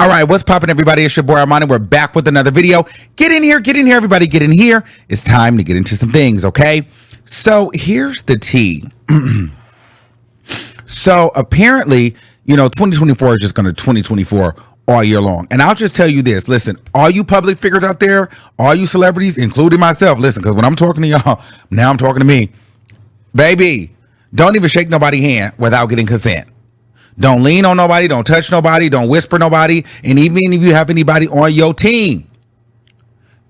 All right, what's poppin', everybody? It's your boy Armon, and we're back with another video. Get in here, everybody, get in here. It's time to get into some things, okay? So here's the tea. So apparently, 2024 is just going to 2024 all year long. And I'll just tell you this. Listen, all you public figures out there, all you celebrities, including myself, listen, because when I'm talking to y'all, now I'm talking to me. Baby, don't even shake nobody's hand without getting consent. Don't lean on nobody. Don't touch nobody. Don't whisper nobody. And even if you have anybody on your team,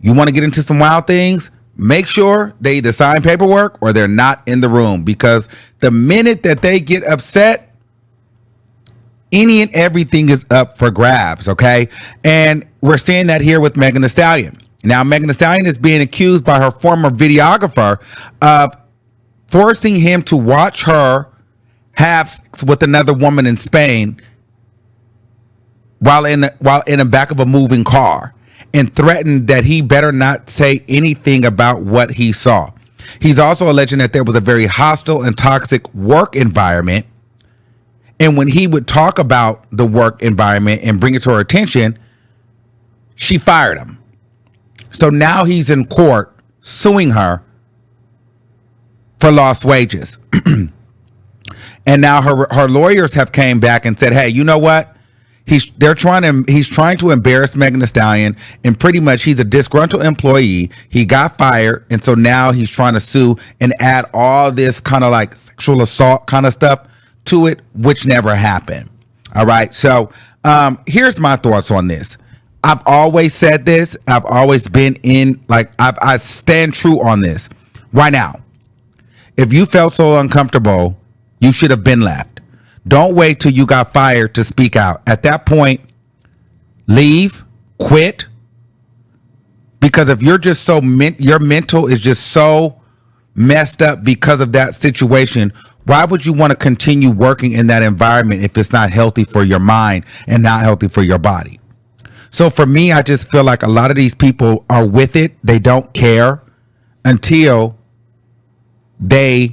you want to get into some wild things, make sure they either sign paperwork or they're not in the room. Because the minute that they get upset, any and everything is up for grabs, okay? And we're seeing that here with Megan Thee Stallion. Now, Megan Thee Stallion is being accused by her former videographer of forcing him to watch her have sex with another woman in Spain while in the back of a moving car, and threatened that he better not say anything about what he saw. He's also alleging that there was a very hostile and toxic work environment, and when he would talk about the work environment and bring it to her attention, she fired him. So now he's in court suing her for lost wages. And now her lawyers have came back and said, hey, you know what? He's trying to embarrass Megan Thee Stallion, and pretty much he's a disgruntled employee. He got fired, and so now he's trying to sue and add all this kind of like sexual assault kind of stuff to it, which never happened. All right. So here's my thoughts on this. I've always said this. I've always been I stand true on this. Why now? If you felt so uncomfortable, you should have been left. Don't wait till you got fired to speak out. At that point, leave, quit. Because if you're just your mental is just so messed up because of that situation, why would you want to continue working in that environment if it's not healthy for your mind and not healthy for your body? So for me, I just feel like a lot of these people are with it. They don't care until they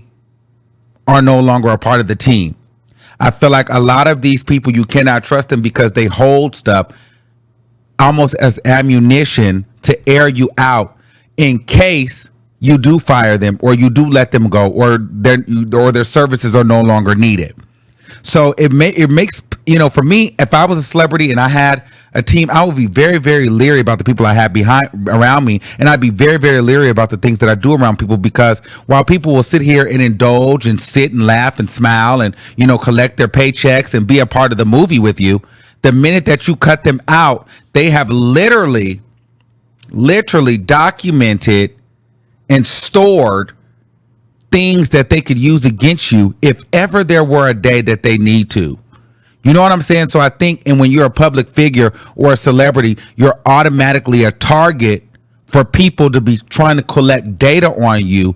are no longer a part of the team. I feel like a lot of these people, you cannot trust them because they hold stuff almost as ammunition to air you out in case you do fire them or you do let them go or their services are no longer needed. So it makes, for me, if I was a celebrity and I had a team, I would be very, very leery about the people I have around me. And I'd be very, very leery about the things that I do around people, because while people will sit here and indulge and sit and laugh and smile and, collect their paychecks and be a part of the movie with you, the minute that you cut them out, they have literally documented and stored things that they could use against you if ever there were a day that they need to. You know what I'm saying? So I think, and when you're a public figure or a celebrity, you're automatically a target for people to be trying to collect data on you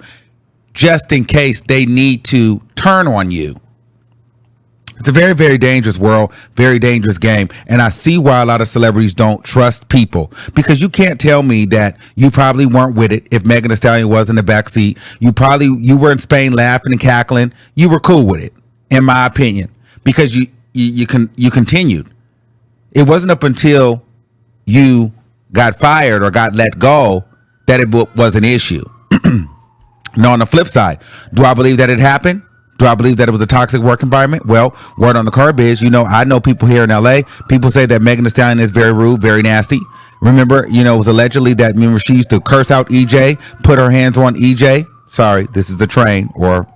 just in case they need to turn on you. It's a very, very dangerous world, very dangerous game. And I see why a lot of celebrities don't trust people, because you can't tell me that you probably weren't with it if Megan Thee Stallion was in the backseat. You were in Spain laughing and cackling. You were cool with it, in my opinion, because you continued. It wasn't up until you got fired or got let go that it was an issue. Now, on the flip side, do I believe that it happened? Do I believe that it was a toxic work environment? Well, word on the curb is, I know people here in LA, people say that Megan Thee Stallion is very rude, very nasty. Remember, it was allegedly that, she used to curse out EJ, put her hands on EJ. Sorry, this is a train, or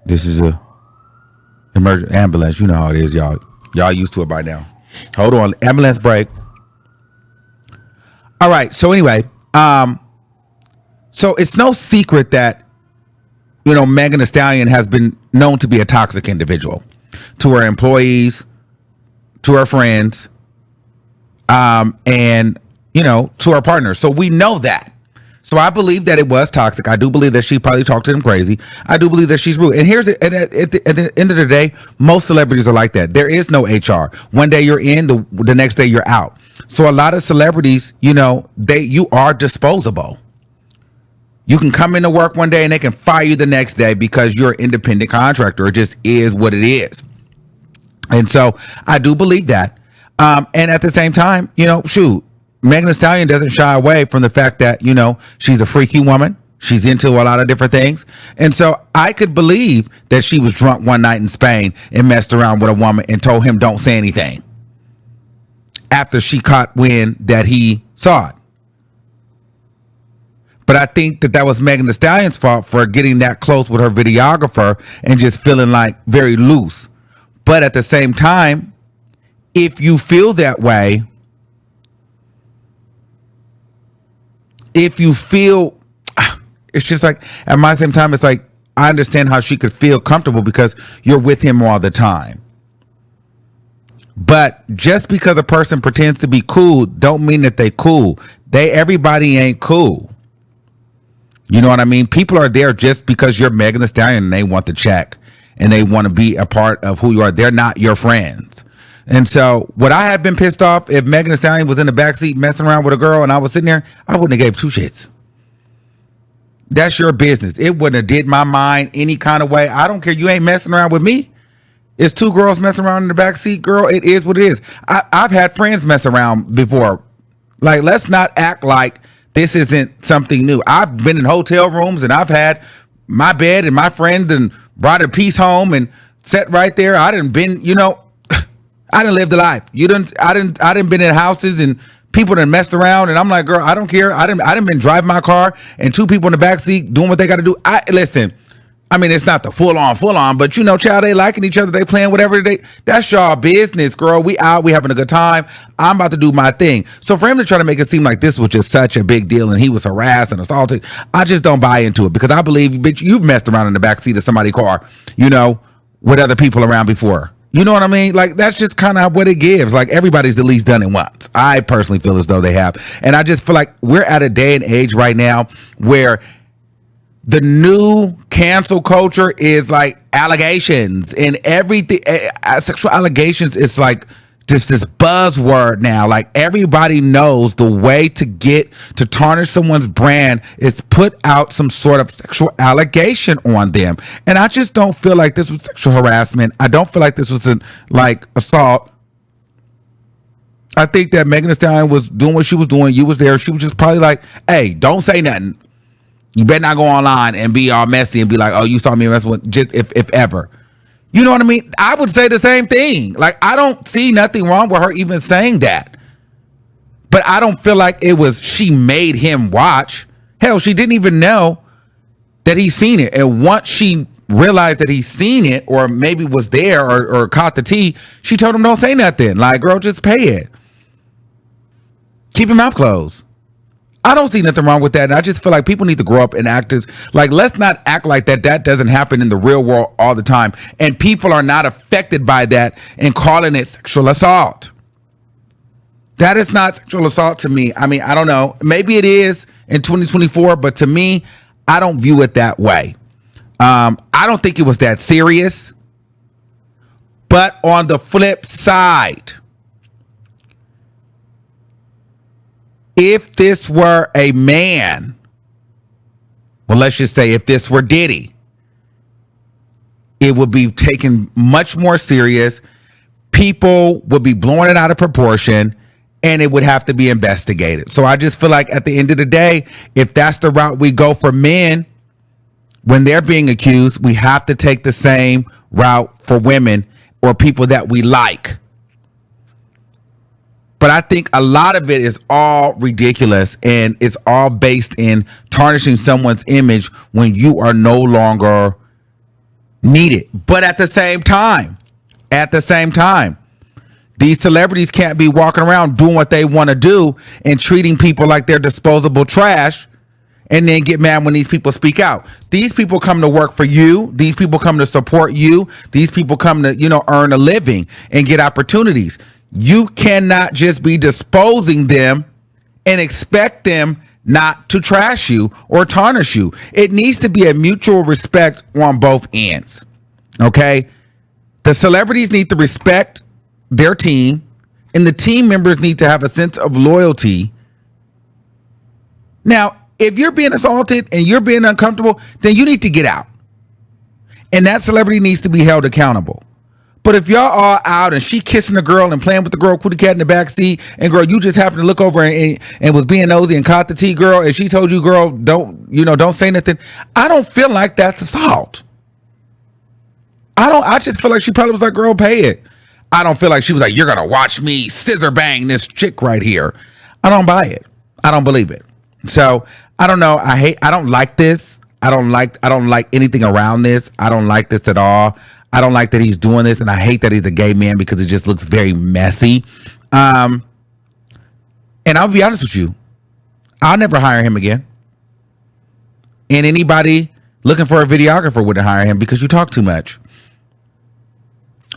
this is a emergency ambulance. You know how it is, y'all. Y'all used to it by now. Hold on, ambulance break. All right, so anyway, so it's no secret that, Megan Thee Stallion has been known to be a toxic individual to her employees, to her friends, and, to her partners. So we know that. So I believe that it was toxic. I do believe that she probably talked to them crazy. I do believe that she's rude. And at the end of the day, most celebrities are like that. There is no HR. One day you're in, the next day you're out. So a lot of celebrities, you are disposable. You can come into work one day and they can fire you the next day because you're an independent contractor. It just is what it is. And so I do believe that. And at the same time, shoot, Megan Thee Stallion doesn't shy away from the fact that, she's a freaky woman. She's into a lot of different things. And so I could believe that she was drunk one night in Spain and messed around with a woman and told him don't say anything after she caught wind that he saw it. But I think that was Megan Thee Stallion's fault for getting that close with her videographer and just feeling like very loose. But at the same time, if you feel that way, if you feel, it's just like, at my same time, it's like, I understand how she could feel comfortable because you're with him all the time. But just because a person pretends to be cool, don't mean that they cool. Everybody ain't cool. You know what I mean? People are there just because you're Megan Thee Stallion and they want the check and they want to be a part of who you are. They're not your friends. And so would I have been pissed off if Megan Thee Stallion was in the backseat messing around with a girl and I was sitting there? I wouldn't have gave two shits. That's your business. It wouldn't have did my mind any kind of way. I don't care. You ain't messing around with me. It's two girls messing around in the backseat, girl. It is what it is. I've had friends mess around before. Like, let's not act like this isn't something new. I've been in hotel rooms and I've had my bed and my friends and brought a piece home and sat right there. I done been, I done lived a life. I done been in houses and people done messed around and I'm like, girl, I don't care. I done been driving my car and two people in the back seat doing what they got to do. Listen, I mean, it's not the full on, but child, they liking each other. They playing whatever that's y'all business, girl. We out, we having a good time. I'm about to do my thing. So for him to try to make it seem like this was just such a big deal and he was harassed and assaulted, I just don't buy into it because I believe, bitch, you've messed around in the backseat of somebody's car, with other people around before. You know what I mean? Like, that's just kind of what it gives. Like, everybody's at least done it once. I personally feel as though they have. And I just feel like we're at a day and age right now where the new cancel culture is like allegations and everything. Sexual allegations is like just this buzzword now. Like, everybody knows the way to tarnish someone's brand is put out some sort of sexual allegation on them. And I just don't feel like this was sexual harassment. I don't feel like this was assault. I think that Megan Thee Stallion was doing what she was doing. You was there. She was just probably like, hey, don't say nothing. You better not go online and be all messy and be like, oh, you saw me messing with, just if ever. You know what I mean? I would say the same thing. Like, I don't see nothing wrong with her even saying that. But I don't feel like it was she made him watch. Hell, she didn't even know that he's seen it. And once she realized that he's seen it or maybe was there or caught the tea, she told him don't say nothing. Like, girl, just pay it. Keep your mouth closed. I don't see nothing wrong with that. And I just feel like people need to grow up and act as, like, let's not act like that doesn't happen in the real world all the time. And people are not affected by that and calling it sexual assault. That is not sexual assault to me. I mean, I don't know. Maybe it is in 2024, but to me, I don't view it that way. I don't think it was that serious. But on the flip side, if this were a man, well, let's just say if this were Diddy, it would be taken much more serious. People would be blowing it out of proportion and it would have to be investigated. So I just feel like at the end of the day, if that's the route we go for men, when they're being accused, we have to take the same route for women or people that we like. But I think a lot of it is all ridiculous and it's all based in tarnishing someone's image when you are no longer needed. But at the same time, these celebrities can't be walking around doing what they want to do and treating people like they're disposable trash and then get mad when these people speak out. These people come to work for you. These people come to support you. These people come to, earn a living and get opportunities. You cannot just be disposing them and expect them not to trash you or tarnish you. It needs to be a mutual respect on both ends. Okay? The celebrities need to respect their team, and the team members need to have a sense of loyalty. Now, if you're being assaulted and you're being uncomfortable, then you need to get out. And that celebrity needs to be held accountable. But if y'all are out and she kissing the girl and playing with the girl cootie cat in the back seat, and girl, you just happened to look over and was being nosy and caught the tea, girl, and she told you, girl, don't say nothing. I don't feel like that's assault. I just feel like she probably was like, girl, pay it. I don't feel like she was like, you're gonna watch me scissor bang this chick right here. I don't buy it. I don't believe it. So I don't know. I don't like this. I don't like anything around this. I don't like this at all. I don't like that he's doing this, and I hate that he's a gay man because it just looks very messy. And I'll be honest with you, I'll never hire him again. And anybody looking for a videographer wouldn't hire him because you talk too much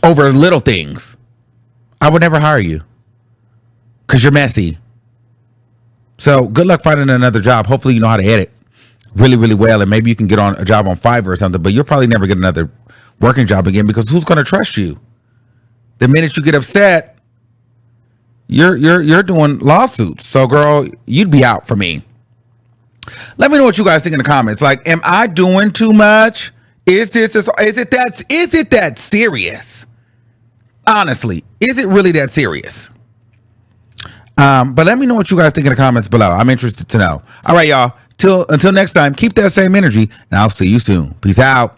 over little things. I would never hire you because you're messy. So good luck finding another job. Hopefully you know how to edit really, really well, and maybe you can get on a job on Fiverr or something, but you'll probably never get another working job again because who's going to trust you? The minute you get upset, you're doing lawsuits. So girl, you'd be out for me. Let me know what you guys think in the comments. Like, am I doing too much? Is it that serious? Honestly, is it really that serious? But let me know what you guys think in the comments below. I'm interested to know. All right, y'all. Until next time, keep that same energy, and I'll see you soon. Peace out.